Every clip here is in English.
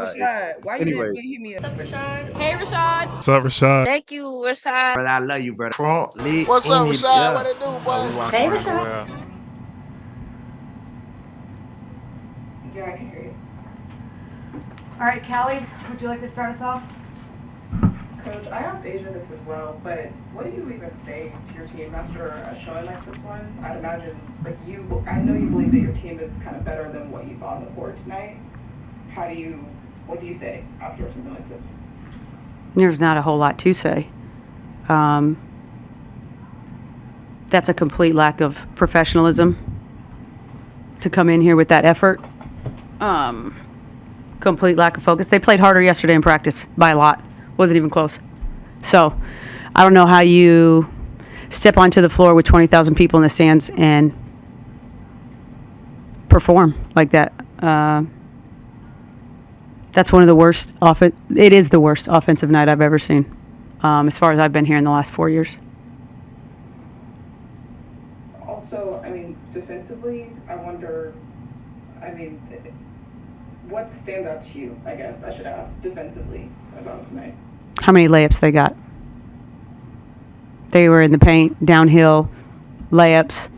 Rashad, why you Anyways, didn't hit me up? What's up, Rashad? Hey, Rashad. What's up, Rashad? Thank you, Rashad. brother, I love you, brother. Front leg. What's up, Rashad? Yeah. What it do, boy? Hey, Rashad. Yeah, I can hear you. All right, Callie, would you like to start us off? Coach, I asked Asia this as well, but what do you even say to your team after a showing like this one? I'd imagine, I know you believe that your team is kind of better than what you saw on the court tonight. What do you say after something like this? There's not a whole lot to say. That's a complete lack of professionalism to come in here with that effort. Complete lack of focus. They played harder yesterday in practice by a lot. Wasn't even close. So I don't know how you step onto the floor with 20,000 people in the stands and perform like that. That's one of the worst it is the worst offensive night I've ever seen, as far as I've been here in the last 4 years. Also, defensively, I wonder, what stands out to you, I guess I should ask, defensively about tonight? How many layups they got? They were in the paint, downhill, layups,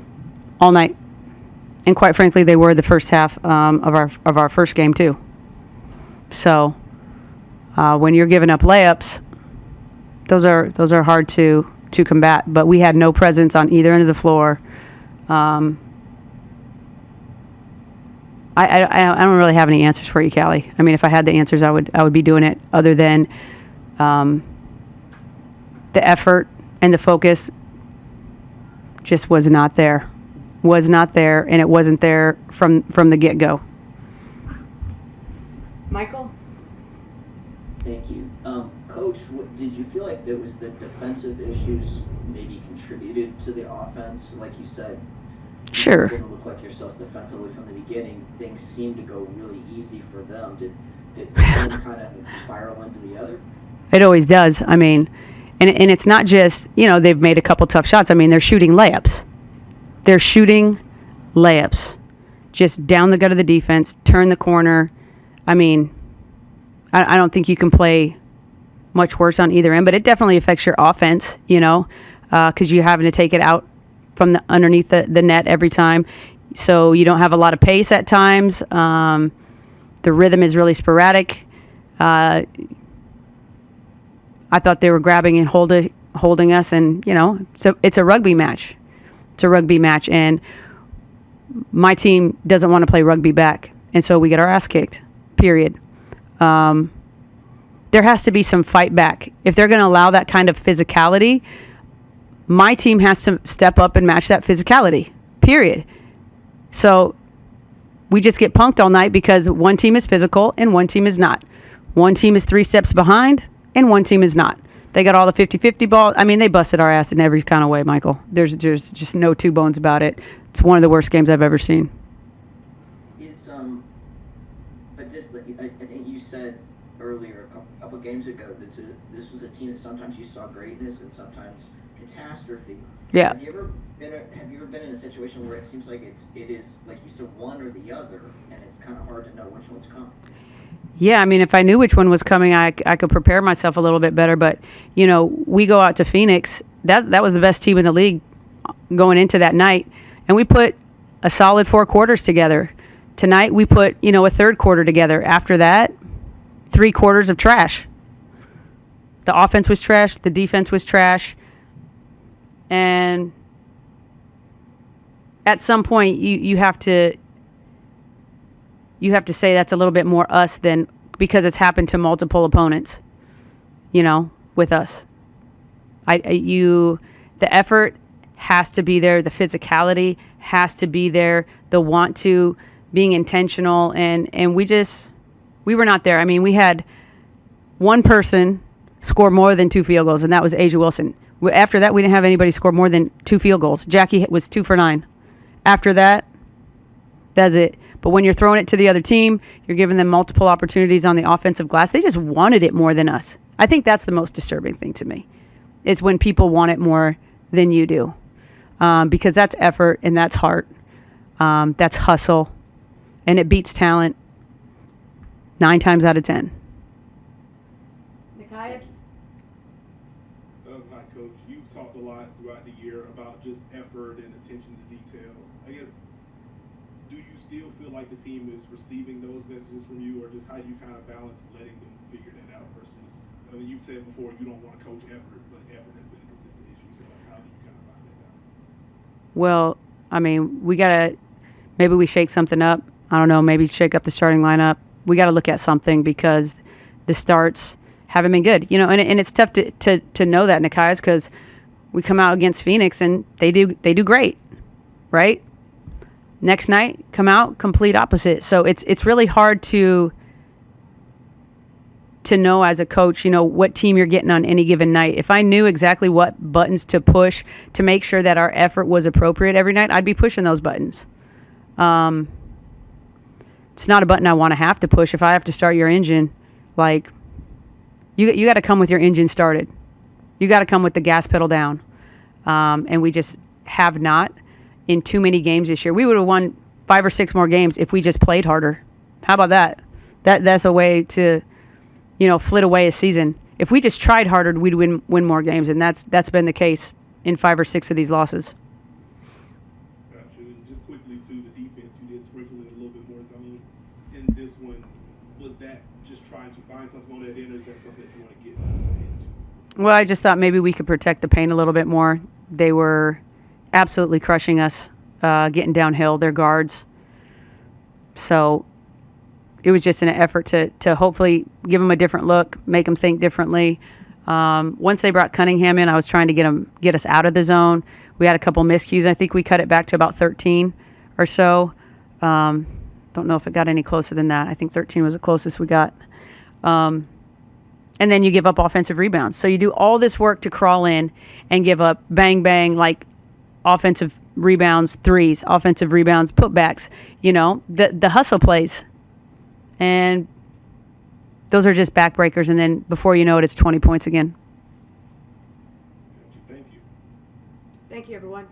all night. And quite frankly, they were the first half of our first game too. So when you're giving up layups, those are hard to combat. But we had no presence on either end of the floor. I don't really have any answers for you, Callie. I mean, if I had the answers, I would be doing it. Other than the effort and the focus just was not there. And it wasn't there from the get-go. Michael? Thank you. Coach, did you feel like there was the defensive issues maybe contributed to the offense? Like you said, Sure. You didn't look like yourselves defensively from the beginning. Things seemed to go really easy for them. Did one kind of spiral into the other? It always does. I mean, and it's not just, they've made a couple tough shots. I mean, they're shooting layups. Just down the gut of the defense, turn the corner. I mean, I don't think you can play much worse on either end, but it definitely affects your offense, because you're having to take it out from underneath the net every time. So you don't have a lot of pace at times. The rhythm is really sporadic. I thought they were grabbing and holding us, and, so it's a rugby match. And my team doesn't want to play rugby back, and so we get our ass kicked, period. There has to be some fight back. If they're going to allow that kind of physicality, my team has to step up and match that physicality, period. So we just get punked all night because one team is physical and one team is not. One team is 3 steps behind and one team is not. They got all the 50-50 balls. I mean, they busted our ass in every kind of way, Michael. There's just no two bones about it. It's one of the worst games I've ever seen. But this, I think you said earlier, a couple games ago, this was a team that sometimes you saw greatness and sometimes catastrophe. Yeah. Have you ever been in a situation where it seems like it is like you said, one or the other, and it's kind of hard to know which one's coming? Yeah, I mean, if I knew which one was coming, I could prepare myself a little bit better. But, we go out to Phoenix. That was the best team in the league going into that night. And we put a solid 4 quarters together. Tonight, we put, a third quarter together. After that, 3 quarters of trash. The offense was trash. The defense was trash. And at some point, you have to say that's a little bit more us than, because it's happened to multiple opponents, with us. The effort has to be there. The physicality has to be there. The want to, being intentional. And we were not there. I mean, we had one person score more than 2 field goals, and that was Asia Wilson. After that, we didn't have anybody score more than 2 field goals. Jackie was 2 for 9. After that, that's it. But when you're throwing it to the other team, you're giving them multiple opportunities on the offensive glass. They just wanted it more than us. I think that's the most disturbing thing to me, is when people want it more than you do. Because that's effort and that's heart. That's hustle. And it beats talent. 9 times out of 10. Nikias? Hi, Coach. You've talked a lot throughout the year about just effort and attention to detail. I guess, do you still feel like the team is receiving those messages from you, or just how do you kind of balance letting them figure that out versus, I mean, you've said before you don't want to coach effort, but effort has been a consistent issue. So how do you kind of find that out? Well, I mean, maybe we shake something up. I don't know, maybe shake up the starting lineup. We got to look at something because the starts haven't been good, and it's tough to know that, Nikias, because we come out against Phoenix and they do great, right? Next night, come out complete opposite. So it's really hard to know as a coach, what team you're getting on any given night. If I knew exactly what buttons to push to make sure that our effort was appropriate every night, I'd be pushing those buttons. It's not a button I want to have to push. If I have to start your engine, like, you got to come with your engine started. You got to come with the gas pedal down. And we just have not in too many games this year. We would have won 5 or 6 more games if we just played harder. How about that? That's a way to, flit away a season. If we just tried harder, we'd win more games, and that's been the case in 5 or 6 of these losses. Gotcha. And just quickly to the defense, you did sprinkle in a little bit more. So, I mean, in this one, was that just trying to find something on that end, or is that something that you want to get into? Well, I just thought maybe we could protect the paint a little bit more. They were absolutely crushing us, getting downhill, their guards. So it was just an effort to hopefully give them a different look, make them think differently. Once they brought Cunningham in, I was trying to get us out of the zone. We had a couple miscues. I think we cut it back to about 13 or so. Don't know if it got any closer than that. I think 13 was the closest we got. And then you give up offensive rebounds. So you do all this work to crawl in and give up bang, bang, like offensive rebounds, threes, offensive rebounds, putbacks, the hustle plays. And those are just backbreakers. And then before you know it, it's 20 points again. Thank you. Thank you, everyone.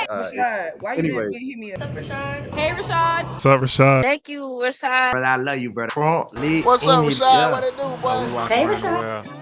Rashad, why you anyways. didn't hit me up? Hey, Rashad. What's up, Rashad? Thank you, Rashad. Brother, I love you, brother. Front, lit, What's up, in it, Rashad? yeah. What it do, boy? Hey, Rashad.